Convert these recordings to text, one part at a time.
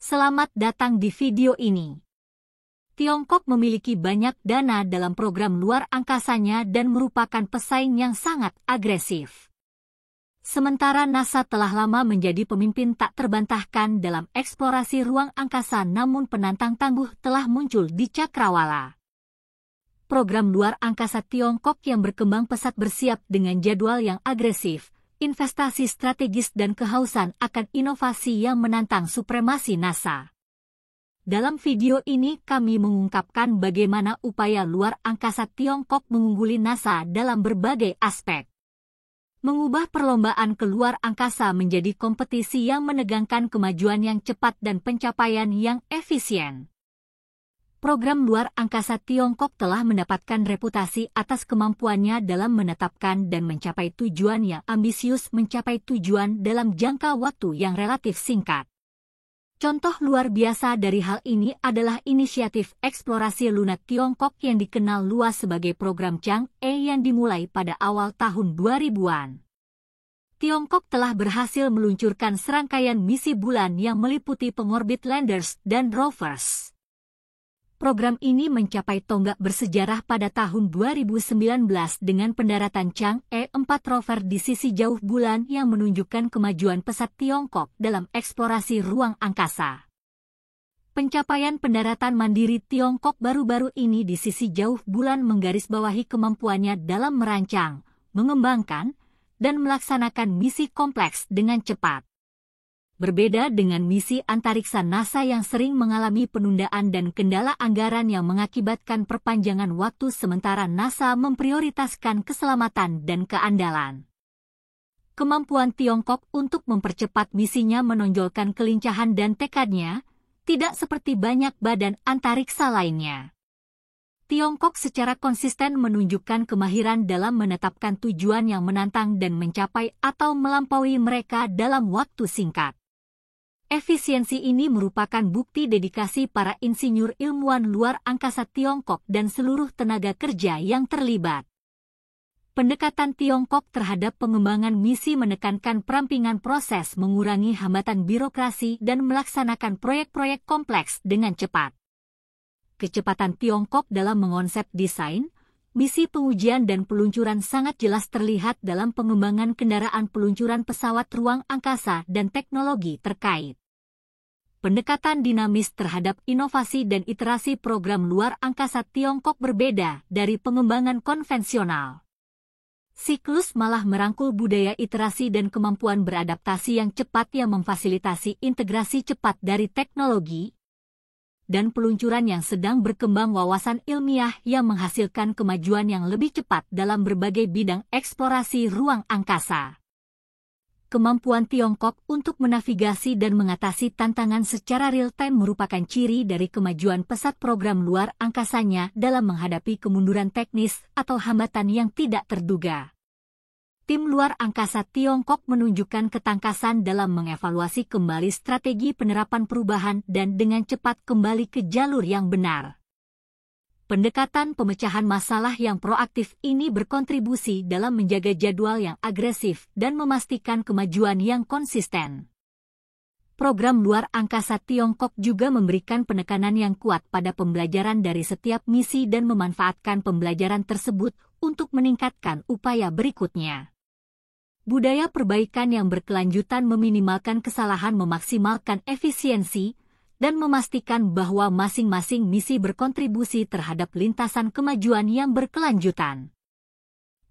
Selamat datang di video ini. Tiongkok memiliki banyak dana dalam program luar angkasanya dan merupakan pesaing yang sangat agresif. Sementara NASA telah lama menjadi pemimpin tak terbantahkan dalam eksplorasi ruang angkasa, namun penantang tangguh telah muncul di cakrawala. Program luar angkasa Tiongkok yang berkembang pesat bersiap dengan jadwal yang agresif, investasi strategis dan kehausan akan inovasi yang menantang supremasi NASA. Dalam video ini kami mengungkapkan bagaimana upaya luar angkasa Tiongkok mengungguli NASA dalam berbagai aspek. Mengubah perlombaan ke luar angkasa menjadi kompetisi yang menegangkan kemajuan yang cepat dan pencapaian yang efisien. Program luar angkasa Tiongkok telah mendapatkan reputasi atas kemampuannya dalam menetapkan dan mencapai tujuan yang ambisius, mencapai tujuan dalam jangka waktu yang relatif singkat. Contoh luar biasa dari hal ini adalah inisiatif eksplorasi lunar Tiongkok yang dikenal luas sebagai program Chang'e yang dimulai pada awal tahun 2000-an. Tiongkok telah berhasil meluncurkan serangkaian misi bulan yang meliputi pengorbit landers dan rovers. Program ini mencapai tonggak bersejarah pada tahun 2019 dengan pendaratan Chang'e 4 rover di sisi jauh bulan yang menunjukkan kemajuan pesat Tiongkok dalam eksplorasi ruang angkasa. Pencapaian pendaratan mandiri Tiongkok baru-baru ini di sisi jauh bulan menggarisbawahi kemampuannya dalam merancang, mengembangkan, dan melaksanakan misi kompleks dengan cepat. Berbeda dengan misi antariksa NASA yang sering mengalami penundaan dan kendala anggaran yang mengakibatkan perpanjangan waktu, sementara NASA memprioritaskan keselamatan dan keandalan. Kemampuan Tiongkok untuk mempercepat misinya menonjolkan kelincahan dan tekadnya, tidak seperti banyak badan antariksa lainnya. Tiongkok secara konsisten menunjukkan kemahiran dalam menetapkan tujuan yang menantang dan mencapai atau melampaui mereka dalam waktu singkat. Efisiensi ini merupakan bukti dedikasi para insinyur ilmuwan luar angkasa Tiongkok dan seluruh tenaga kerja yang terlibat. Pendekatan Tiongkok terhadap pengembangan misi menekankan perampingan proses, mengurangi hambatan birokrasi, dan melaksanakan proyek-proyek kompleks dengan cepat. Kecepatan Tiongkok dalam mengonsep desain, misi pengujian dan peluncuran sangat jelas terlihat dalam pengembangan kendaraan peluncuran pesawat ruang angkasa dan teknologi terkait. Pendekatan dinamis terhadap inovasi dan iterasi program luar angkasa Tiongkok berbeda dari pengembangan konvensional. Siklus malah merangkul budaya iterasi dan kemampuan beradaptasi yang cepat yang memfasilitasi integrasi cepat dari teknologi dan peluncuran yang sedang berkembang, wawasan ilmiah yang menghasilkan kemajuan yang lebih cepat dalam berbagai bidang eksplorasi ruang angkasa. Kemampuan Tiongkok untuk menavigasi dan mengatasi tantangan secara real-time merupakan ciri dari kemajuan pesat program luar angkasanya dalam menghadapi kemunduran teknis atau hambatan yang tidak terduga. Tim luar angkasa Tiongkok menunjukkan ketangkasan dalam mengevaluasi kembali strategi penerapan perubahan dan dengan cepat kembali ke jalur yang benar. Pendekatan pemecahan masalah yang proaktif ini berkontribusi dalam menjaga jadwal yang agresif dan memastikan kemajuan yang konsisten. Program luar angkasa Tiongkok juga memberikan penekanan yang kuat pada pembelajaran dari setiap misi dan memanfaatkan pembelajaran tersebut untuk meningkatkan upaya berikutnya. Budaya perbaikan yang berkelanjutan meminimalkan kesalahan, memaksimalkan efisiensi, dan memastikan bahwa masing-masing misi berkontribusi terhadap lintasan kemajuan yang berkelanjutan.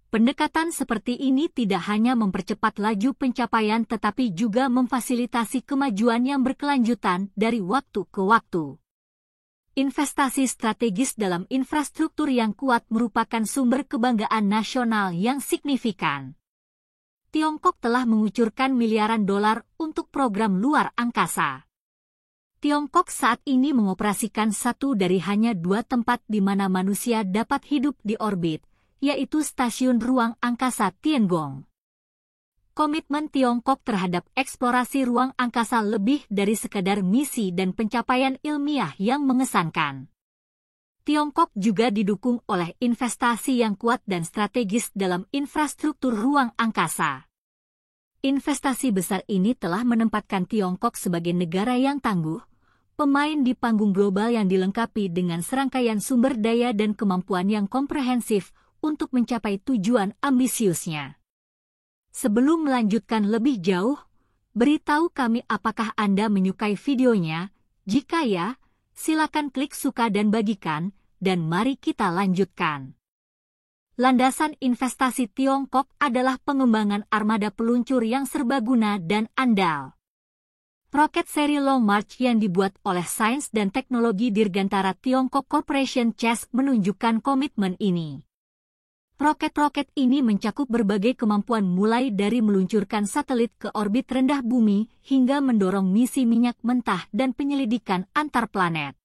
Pendekatan seperti ini tidak hanya mempercepat laju pencapaian tetapi juga memfasilitasi kemajuan yang berkelanjutan dari waktu ke waktu. Investasi strategis dalam infrastruktur yang kuat merupakan sumber kebanggaan nasional yang signifikan. Tiongkok telah mengucurkan miliaran dolar untuk program luar angkasa. Tiongkok saat ini mengoperasikan satu dari hanya 2 tempat di mana manusia dapat hidup di orbit, yaitu Stasiun Ruang Angkasa Tiangong. Komitmen Tiongkok terhadap eksplorasi ruang angkasa lebih dari sekadar misi dan pencapaian ilmiah yang mengesankan. Tiongkok juga didukung oleh investasi yang kuat dan strategis dalam infrastruktur ruang angkasa. Investasi besar ini telah menempatkan Tiongkok sebagai negara yang tangguh, pemain di panggung global yang dilengkapi dengan serangkaian sumber daya dan kemampuan yang komprehensif untuk mencapai tujuan ambisiusnya. Sebelum melanjutkan lebih jauh, beritahu kami apakah Anda menyukai videonya. Jika ya, silakan klik suka dan bagikan, dan mari kita lanjutkan. Landasan investasi Tiongkok adalah pengembangan armada peluncur yang serbaguna dan andal. Roket seri Long March yang dibuat oleh Sains dan Teknologi Dirgantara Tiongkok Corporation (CES) menunjukkan komitmen ini. Roket-roket ini mencakup berbagai kemampuan mulai dari meluncurkan satelit ke orbit rendah bumi hingga mendorong misi minyak mentah dan penyelidikan antar planet.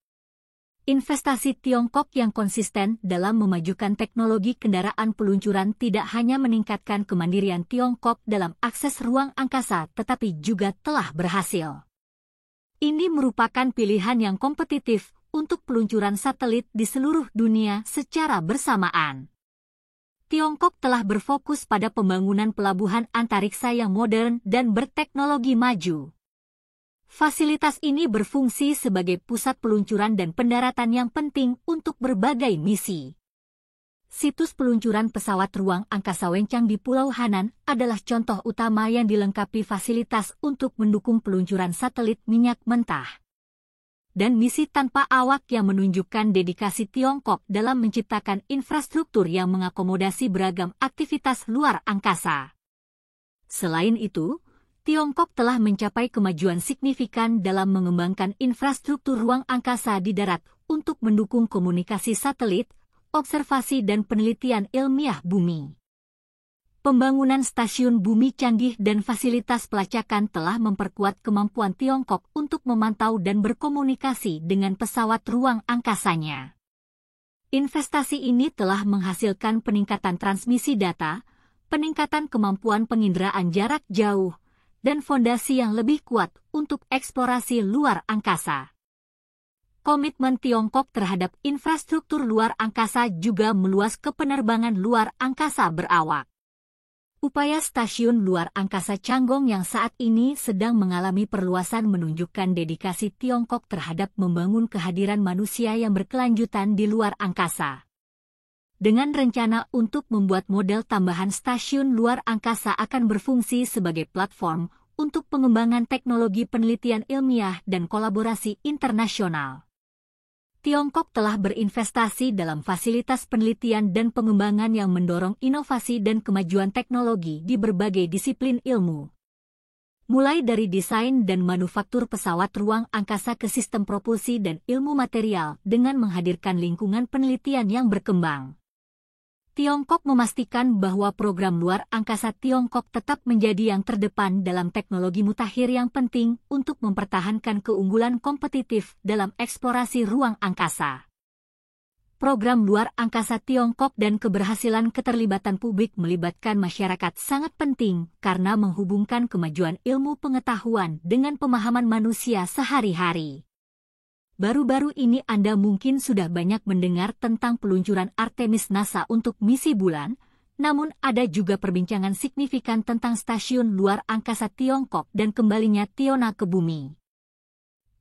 Investasi Tiongkok yang konsisten dalam memajukan teknologi kendaraan peluncuran tidak hanya meningkatkan kemandirian Tiongkok dalam akses ruang angkasa tetapi juga telah berhasil. Ini merupakan pilihan yang kompetitif untuk peluncuran satelit di seluruh dunia secara bersamaan. Tiongkok telah berfokus pada pembangunan pelabuhan antariksa yang modern dan berteknologi maju. Fasilitas ini berfungsi sebagai pusat peluncuran dan pendaratan yang penting untuk berbagai misi. Situs peluncuran pesawat ruang angkasa Wenchang di Pulau Hanan adalah contoh utama yang dilengkapi fasilitas untuk mendukung peluncuran satelit minyak mentah. Dan misi tanpa awak yang menunjukkan dedikasi Tiongkok dalam menciptakan infrastruktur yang mengakomodasi beragam aktivitas luar angkasa. Selain itu, Tiongkok telah mencapai kemajuan signifikan dalam mengembangkan infrastruktur ruang angkasa di darat untuk mendukung komunikasi satelit, observasi dan penelitian ilmiah bumi. Pembangunan stasiun bumi canggih dan fasilitas pelacakan telah memperkuat kemampuan Tiongkok untuk memantau dan berkomunikasi dengan pesawat ruang angkasanya. Investasi ini telah menghasilkan peningkatan transmisi data, peningkatan kemampuan penginderaan jarak jauh, dan fondasi yang lebih kuat untuk eksplorasi luar angkasa. Komitmen Tiongkok terhadap infrastruktur luar angkasa juga meluas ke penerbangan luar angkasa berawak. Upaya stasiun luar angkasa Changgong yang saat ini sedang mengalami perluasan menunjukkan dedikasi Tiongkok terhadap membangun kehadiran manusia yang berkelanjutan di luar angkasa. Dengan rencana untuk membuat model tambahan stasiun luar angkasa akan berfungsi sebagai platform untuk pengembangan teknologi penelitian ilmiah dan kolaborasi internasional. Tiongkok telah berinvestasi dalam fasilitas penelitian dan pengembangan yang mendorong inovasi dan kemajuan teknologi di berbagai disiplin ilmu. Mulai dari desain dan manufaktur pesawat ruang angkasa ke sistem propulsi dan ilmu material dengan menghadirkan lingkungan penelitian yang berkembang. Tiongkok memastikan bahwa program luar angkasa Tiongkok tetap menjadi yang terdepan dalam teknologi mutakhir yang penting untuk mempertahankan keunggulan kompetitif dalam eksplorasi ruang angkasa. Program luar angkasa Tiongkok dan keberhasilan keterlibatan publik melibatkan masyarakat sangat penting karena menghubungkan kemajuan ilmu pengetahuan dengan pemahaman manusia sehari-hari. Baru-baru ini Anda mungkin sudah banyak mendengar tentang peluncuran Artemis NASA untuk misi bulan, namun ada juga perbincangan signifikan tentang stasiun luar angkasa Tiongkok dan kembalinya Tiona ke bumi.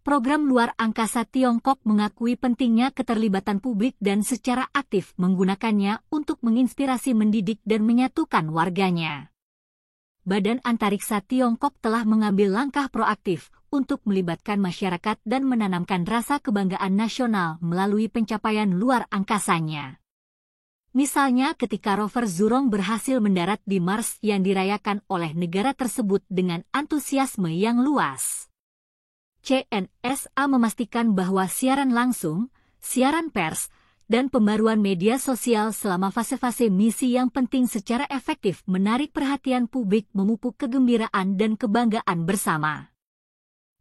Program luar angkasa Tiongkok mengakui pentingnya keterlibatan publik dan secara aktif menggunakannya untuk menginspirasi, mendidik dan menyatukan warganya. Badan Antariksa Tiongkok telah mengambil langkah proaktif untuk melibatkan masyarakat dan menanamkan rasa kebanggaan nasional melalui pencapaian luar angkasanya. Misalnya ketika rover Zhurong berhasil mendarat di Mars yang dirayakan oleh negara tersebut dengan antusiasme yang luas. CNSA memastikan bahwa siaran langsung, siaran pers, dan pembaruan media sosial selama fase-fase misi yang penting secara efektif menarik perhatian publik, memupuk kegembiraan dan kebanggaan bersama.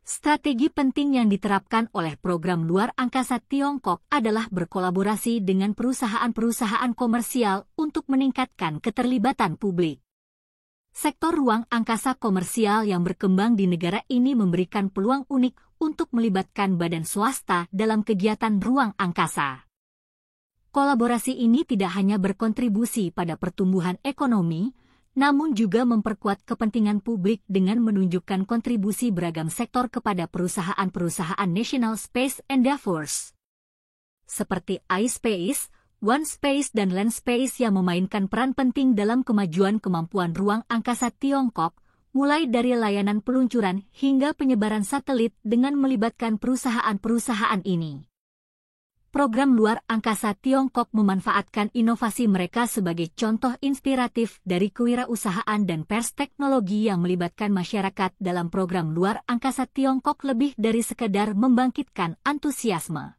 Strategi penting yang diterapkan oleh program luar angkasa Tiongkok adalah berkolaborasi dengan perusahaan-perusahaan komersial untuk meningkatkan keterlibatan publik. Sektor ruang angkasa komersial yang berkembang di negara ini memberikan peluang unik untuk melibatkan badan swasta dalam kegiatan ruang angkasa. Kolaborasi ini tidak hanya berkontribusi pada pertumbuhan ekonomi, namun juga memperkuat kepentingan publik dengan menunjukkan kontribusi beragam sektor kepada perusahaan-perusahaan National Space Endeavours, seperti iSpace, OneSpace dan LandSpace yang memainkan peran penting dalam kemajuan kemampuan ruang angkasa Tiongkok, mulai dari layanan peluncuran hingga penyebaran satelit dengan melibatkan perusahaan-perusahaan ini. Program luar angkasa Tiongkok memanfaatkan inovasi mereka sebagai contoh inspiratif dari kewirausahaan dan pers teknologi yang melibatkan masyarakat dalam program luar angkasa Tiongkok lebih dari sekedar membangkitkan antusiasme.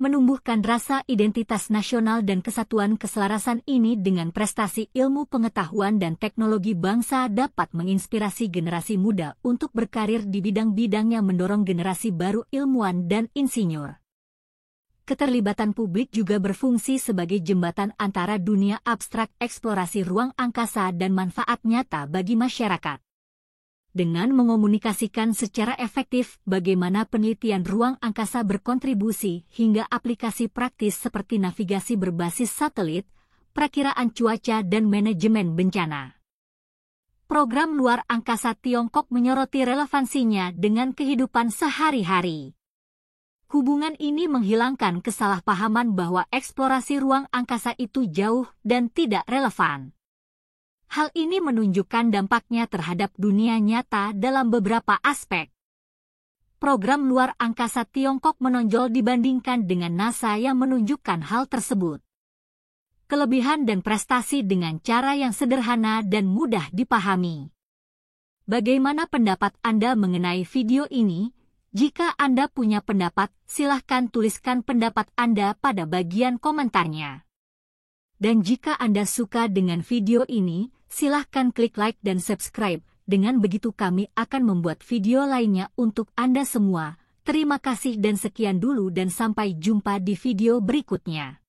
Menumbuhkan rasa identitas nasional dan kesatuan keselarasan ini dengan prestasi ilmu pengetahuan dan teknologi bangsa dapat menginspirasi generasi muda untuk berkarir di bidang-bidang yang mendorong generasi baru ilmuwan dan insinyur. Keterlibatan publik juga berfungsi sebagai jembatan antara dunia abstrak eksplorasi ruang angkasa dan manfaat nyata bagi masyarakat. Dengan mengomunikasikan secara efektif bagaimana penelitian ruang angkasa berkontribusi hingga aplikasi praktis seperti navigasi berbasis satelit, perakiraan cuaca dan manajemen bencana. Program luar angkasa Tiongkok menyoroti relevansinya dengan kehidupan sehari-hari. Hubungan ini menghilangkan kesalahpahaman bahwa eksplorasi ruang angkasa itu jauh dan tidak relevan. Hal ini menunjukkan dampaknya terhadap dunia nyata dalam beberapa aspek. Program luar angkasa Tiongkok menonjol dibandingkan dengan NASA yang menunjukkan hal tersebut. Kelebihan dan prestasi dengan cara yang sederhana dan mudah dipahami. Bagaimana pendapat Anda mengenai video ini? Jika Anda punya pendapat, silahkan tuliskan pendapat Anda pada bagian komentarnya. Dan jika Anda suka dengan video ini, silahkan klik like dan subscribe. Dengan begitu kami akan membuat video lainnya untuk Anda semua. Terima kasih dan sekian dulu dan sampai jumpa di video berikutnya.